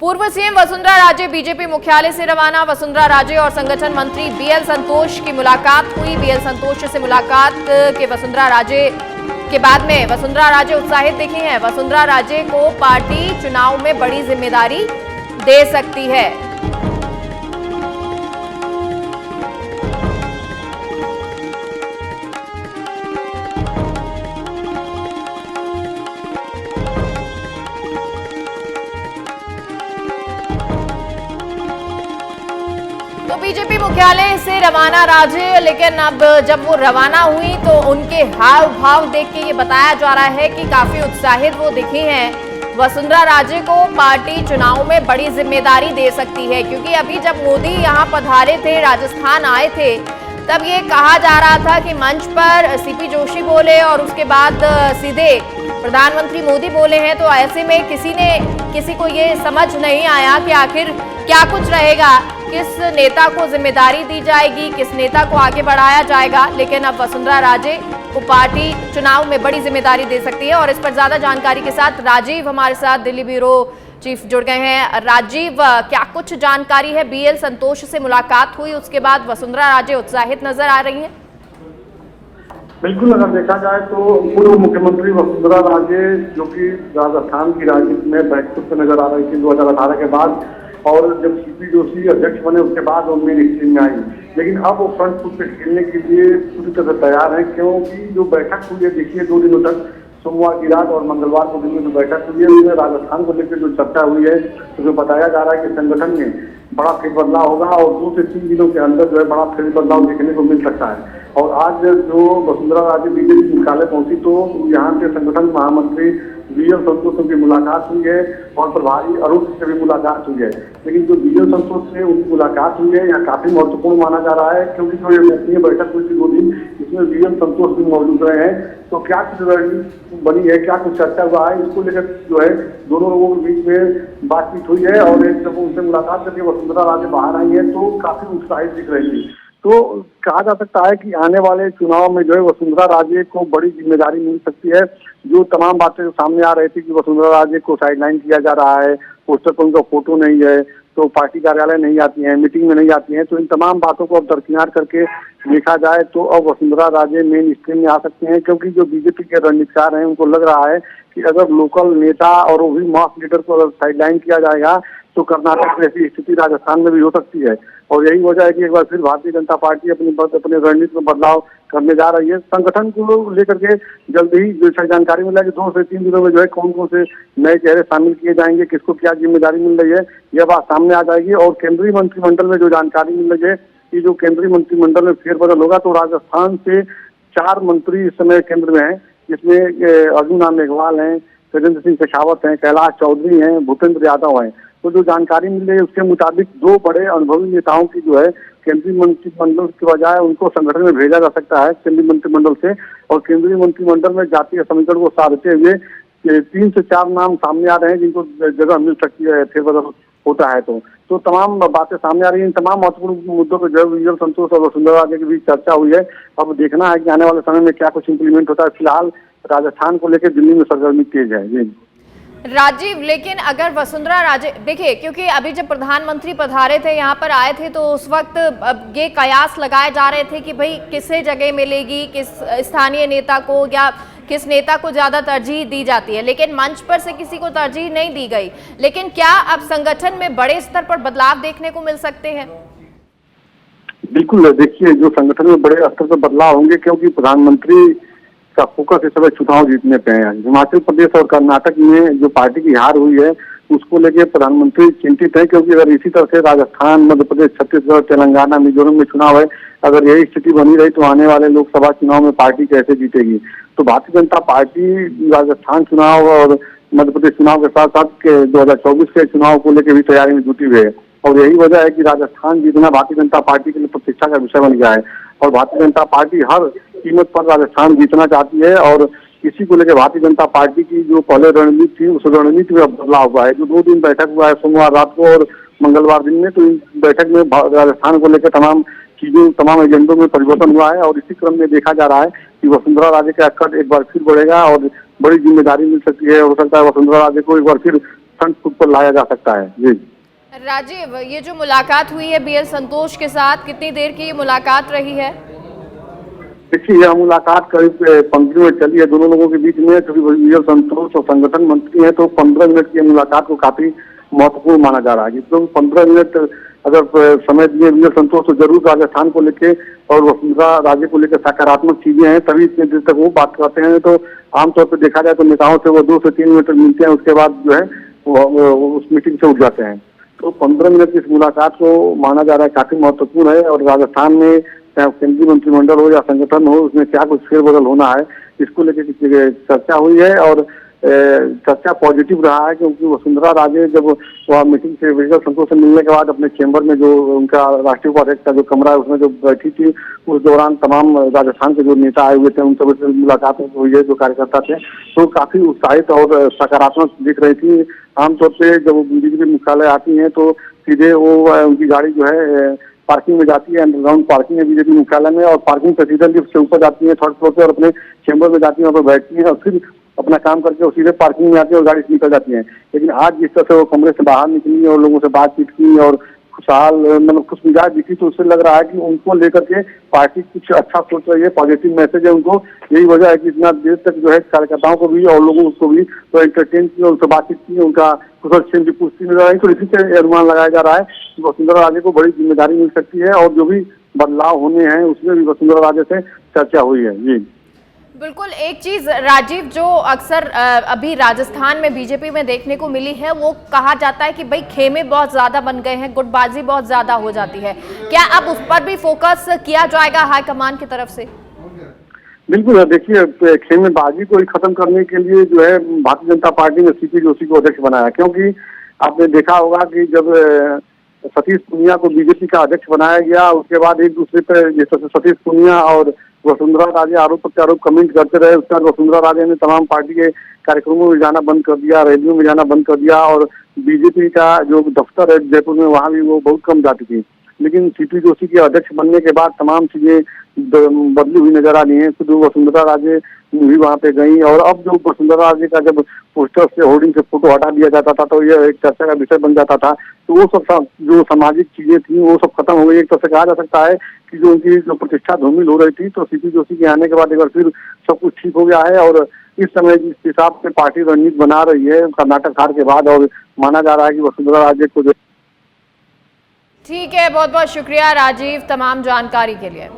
पूर्व CM Vasundhara Raje BJP मुख्यालय से रवाना। वसुंधरा राजे और संगठन मंत्री बीएल संतोष की मुलाकात हुई। बीएल संतोष से मुलाकात के वसुंधरा राजे के बाद में वसुंधरा राजे उत्साहित दिखी हैं। वसुंधरा राजे को पार्टी चुनाव में बड़ी जिम्मेदारी दे सकती है। तो बीजेपी मुख्यालय से रवाना राजे, लेकिन अब जब वो रवाना हुई तो उनके हाव भाव देख के ये बताया जा रहा है कि काफी उत्साहित वो दिखी हैं। वसुंधरा राजे को पार्टी चुनाव में बड़ी जिम्मेदारी दे सकती है, क्योंकि अभी जब मोदी यहाँ पधारे थे, राजस्थान आए थे, तब ये कहा जा रहा था कि मंच पर सीपी जोशी बोले और उसके बाद सीधे प्रधानमंत्री मोदी बोले हैं। तो ऐसे में किसी को ये समझ नहीं आया कि आखिर क्या कुछ रहेगा, किस नेता को जिम्मेदारी दी जाएगी, किस नेता को आगे बढ़ाया जाएगा। लेकिन अब वसुंधरा राजे को पार्टी चुनाव में बड़ी जिम्मेदारी दे सकती है। और इस पर ज्यादा जानकारी के साथ राजीव हमारे साथ दिल्ली ब्यूरो चीफ जुड़ गए हैं। राजीव, क्या कुछ जानकारी है? बीएल संतोष से मुलाकात हुई, उसके बाद वसुंधरा राजे उत्साहित नजर आ रही हैं। बिल्कुल, अगर देखा जाए तो पूर्व मुख्यमंत्री वसुंधरा राजे जो कि राजस्थान की राजनीति में बैकफुट पे नजर आ रही थी 2018 के बाद, और जब सीपी जोशी अध्यक्ष बने उसके बाद उनमें स्ट्रीम में आई, लेकिन अब वो फ्रंट फुट पे खेलने के लिए पूरी तरह तैयार है। क्योंकि जो बैठक हुई है, देखिए 2 दिनों तक, सोमवार की रात और मंगलवार को दिन में जो बैठक हुई है, उसमें राजस्थान को लेकर जो चर्चा हुई है, उसमें बताया जा रहा है कि संगठन में बड़ा फेरबदलाव होगा और 2 से 3 दिनों के अंदर जो है बड़ा फेरबदलाव देखने को मिल सकता है। और आज जो वसुंधरा राजे बीजेपी मुख्यालय पहुंची तो यहाँ के संगठन महामंत्री बीएल संतोष की मुलाकात हुई है और प्रभारी अरुण से भी मुलाकात हुई है। लेकिन जो बीएल संतोष से उनकी मुलाकात हुई है यह काफी महत्वपूर्ण माना जा रहा है, क्योंकि जो ये गोपनीय बैठक हुई थी 2 दिन, इसमें बीएल संतोष भी मौजूद रहे हैं। तो क्या कुछ रणनीति बनी है, क्या कुछ चर्चा हुआ है, इसको लेकर जो है दोनों लोगों के बीच में बातचीत हुई है। और जब उनसे मुलाकात करके वसुंधरा राजे बाहर आई है तो काफी उत्साहित दिख रही थी। तो कहा जा सकता है कि आने वाले चुनाव में जो है वसुंधरा राजे को बड़ी जिम्मेदारी मिल सकती है। जो तमाम बातें सामने आ रही थी कि वसुंधरा राजे को साइडलाइन किया जा रहा है, पोस्टर पर उनका फोटो नहीं है, तो पार्टी कार्यालय नहीं आती हैं, मीटिंग में नहीं आती हैं, तो इन तमाम बातों को अब दरकिनार करके देखा जाए तो अब वसुंधरा राजे मेन स्ट्रीम में आ सकते हैं। क्योंकि जो बीजेपी के रणनीतिकार हैं उनको लग रहा है कि अगर लोकल नेता और वो भी मास लीडर को अगर साइडलाइन किया जाएगा तो कर्नाटक में ऐसी स्थिति राजस्थान में भी हो सकती है। और यही वजह है कि एक बार फिर भारतीय जनता पार्टी अपने रणनीति में बदलाव करने जा रही है। संगठन को लेकर के जल्द ही जैसा जानकारी मिला कि 2 से 3 दिनों में जो है कौन कौन से नए चेहरे शामिल किए जाएंगे, किसको क्या जिम्मेदारी मिल रही है, यह बात सामने आ जाएगी। और केंद्रीय मंत्रिमंडल में जो जानकारी मिल रही है कि जो केंद्रीय मंत्रिमंडल में फेरबदल होगा तो राजस्थान से 4 मंत्री इस समय केंद्र में हैं, जिसमें अर्जुन राम मेघवाल हैं, गजेंद्र सिंह शेखावत हैं, कैलाश चौधरी हैं, भूपेंद्र यादव हैं। तो जो जानकारी मिल रही है उसके मुताबिक 2 बड़े अनुभवी नेताओं की जो है केंद्रीय मंत्रिमंडल की बजाय उनको संगठन में भेजा जा सकता है केंद्रीय मंत्रिमंडल से। और केंद्रीय मंत्रिमंडल में जातीय समीकरण को साधते हुए 3 से 4 नाम सामने आ रहे हैं जिनको जगह मिल सकती है फेरबदल होता है। तो तमाम बातें सामने आ रही हैं। इन तमाम महत्वपूर्ण मुद्दों पर जो बीएल संतोष और वसुंधरा राजे के बीच चर्चा हुई है। अब देखना है कि आने वाले समय में क्या कुछ इम्प्लीमेंट होता है। फिलहाल राजस्थान को लेकर दिल्ली में सरगर्मी तेज है। जी राजीव, लेकिन अगर वसुंधरा राजे, देखिए क्योंकि अभी जब प्रधानमंत्री पधारे थे, यहाँ पर आए थे, तो उस वक्त ये कयास लगाए जा रहे थे कि भाई किसे जगह मिलेगी, किस स्थानीय नेता को या किस नेता को ज्यादा तरजीह दी जाती है, लेकिन मंच पर से किसी को तरजीह नहीं दी गई। लेकिन क्या अब संगठन में बड़े स्तर पर बदलाव देखने को मिल सकते हैं? बिल्कुल, देखिए जो संगठन में बड़े स्तर पर बदलाव होंगे, क्योंकि प्रधानमंत्री का फोकस इस समय चुनाव जीतने पे है। हिमाचल प्रदेश और कर्नाटक में जो पार्टी की हार हुई है उसको लेके प्रधानमंत्री चिंतित है, क्योंकि अगर इसी तरह से राजस्थान, मध्य प्रदेश, छत्तीसगढ़, तेलंगाना, मिजोरम में चुनाव है, अगर यही स्थिति बनी रही तो आने वाले लोकसभा चुनाव में पार्टी कैसे जीतेगी। तो भारतीय जनता पार्टी राजस्थान चुनाव और मध्य प्रदेश चुनाव के साथ साथ 2024 के चुनाव को लेकर भी तैयारी में जुटी हुई है। और यही वजह है कि राजस्थान जीतना भारतीय जनता पार्टी के लिए प्रतीक्षा का विषय बन गया है। और भारतीय जनता पार्टी हर कीमत पर राजस्थान जीतना चाहती है। और इसी को लेकर भारतीय जनता पार्टी की जो पहले रणनीति थी उस रणनीति में बदलाव हुआ है। जो 2 दिन बैठक हुआ है, सोमवार रात को और मंगलवार दिन में, तो इस बैठक में राजस्थान को लेकर तमाम एजेंडों में परिवर्तन हुआ है। और इसी क्रम में देखा जा रहा है कि वसुंधरा राजे का कद एक बार फिर बढ़ेगा और बड़ी जिम्मेदारी मिल सकती है। हो सकता है वसुंधरा राजे को एक बार फिर फ्रंट फुट पर लाया जा सकता है। जी राजीव, ये जो मुलाकात हुई है बीएल संतोष के साथ, कितनी देर की ये मुलाकात रही है? देखिए, यह मुलाकात करीब 15 मिनट चली है दोनों लोगों के बीच में, क्योंकि बीएल संतोष और संगठन मंत्री है, तो 15 मिनट की मुलाकात को काफी महत्वपूर्ण माना जा रहा है। तो 15 मिनट अगर समय दिए बीएल संतोष तो जरूर राजस्थान को लेके और वसुंधरा राजे को लेकर सकारात्मक चीजें हैं, तभी इतने देर तक वो बात करते हैं। तो आमतौर पर देखा जाए तो नेताओं से वो 2 से 3 मिनट मिलते हैं, उसके बाद जो है वो उस मीटिंग से उठ जाते हैं। तो 15 मिनट की इस मुलाकात को माना जा रहा है काफी महत्वपूर्ण है, और राजस्थान में चाहे केंद्रीय मंत्रिमंडल हो या संगठन हो, उसमें क्या कुछ फेरबदल होना है, इसको लेकर चर्चा हुई है। और चर्चा पॉजिटिव रहा है, क्योंकि वसुंधरा राजे जब वह मीटिंग से बीएल संतोष से मिलने के बाद अपने चेंबर में जो उनका राष्ट्रीय उपाध्यक्ष का जो कमरा है उसमें जो बैठी थी, उस दौरान तमाम राजस्थान के जो नेता आए हुए थे उन सब से मुलाकात हुई है, जो कार्यकर्ता थे, तो काफी उत्साहित और सकारात्मक दिख रही थी। आमतौर पर जब बीजेपी मुख्यालय आती है तो सीधे वो उनकी गाड़ी जो है पार्किंग में जाती है, अंडरग्राउंड पार्किंग है बीजेपी मुख्यालय में, और पार्किंग से सीधे लिफ्ट से ऊपर जाती है 3rd फ्लोर पे, और अपने चेंबर में जाती है, वहाँ पर बैठती है और फिर अपना काम करके सीधे पार्किंग में आती है और गाड़ी से निकल जाती है। लेकिन आज जिस तरह से वो कमरे से बाहर निकली और लोगों से बातचीत की और खुशहाल मतलब खुश मिजाज दिखी, तो उससे लग रहा है कि उनको लेकर के पार्टी कुछ अच्छा सोच रही है, पॉजिटिव मैसेज है उनको। यही वजह है कि इतना देर तक जो है कार्यकर्ताओं को भी और लोगों को भी तो एंटरटेन किया, उनसे बातचीत की, उनका कुशल की पुष्टि नजर आई। तो इसी से अनुमान लगाया जा रहा है कि वसुंधरा राजे को बड़ी जिम्मेदारी मिल सकती है, और जो भी बदलाव होने हैं उसमें भी वसुंधरा राजे से चर्चा हुई है। जी बिल्कुल। एक चीज राजीव जो अक्सर अभी राजस्थान में बीजेपी में देखने को मिली है, वो कहा जाता है कि भाई खेमे बहुत ज्यादा बन गए हैं, गुटबाजी बहुत ज्यादा हो जाती है। क्या अब उस पर भी फोकस किया जाएगा हाईकमान की तरफ से? बिल्कुल। देखिए, खेमेबाजी को खत्म करने के लिए जो है भारतीय जनता पार्टी ने सीपी जोशी को अध्यक्ष बनाया, क्योंकि आपने देखा होगा कि जब सतीश पूनिया को बीजेपी का अध्यक्ष बनाया गया, उसके बाद एक दूसरे पर जैसे सतीश पूनिया और वसुंधरा राजे आरोप प्रत्यारोप कमेंट करते रहे। उसके बाद वसुंधरा राजे ने तमाम पार्टी के कार्यक्रमों में जाना बंद कर दिया, रैलियों में जाना बंद कर दिया, और बीजेपी का जो दफ्तर है जयपुर में वहाँ भी वो बहुत कम जाती थी। लेकिन सीपी जोशी के अध्यक्ष बनने के बाद तमाम चीजें बदली हुई नजर आ रही है। खुद वसुंधरा राजे भी वहाँ पे गई, और अब जो वसुंधरा राजे का जब पोस्टर से होर्डिंग से फोटो हटा दिया जाता था तो यह एक चर्चा का विषय बन जाता था। तो वो सब जो सामाजिक चीजें थी वो सब खत्म हो गई। एक तरह से कहा जा सकता है कि जो उनकी जो प्रतिष्ठा धूमिल हो रही थी, तो सीपी जोशी के आने के बाद एक बार फिर सब कुछ ठीक हो गया है। और इस समय जिस हिसाब से पार्टी रणनीति बना रही है कर्नाटक हार के बाद, और माना जा रहा है कि वसुंधरा राजे को ठीक है। बहुत बहुत शुक्रिया राजीव तमाम जानकारी के लिए।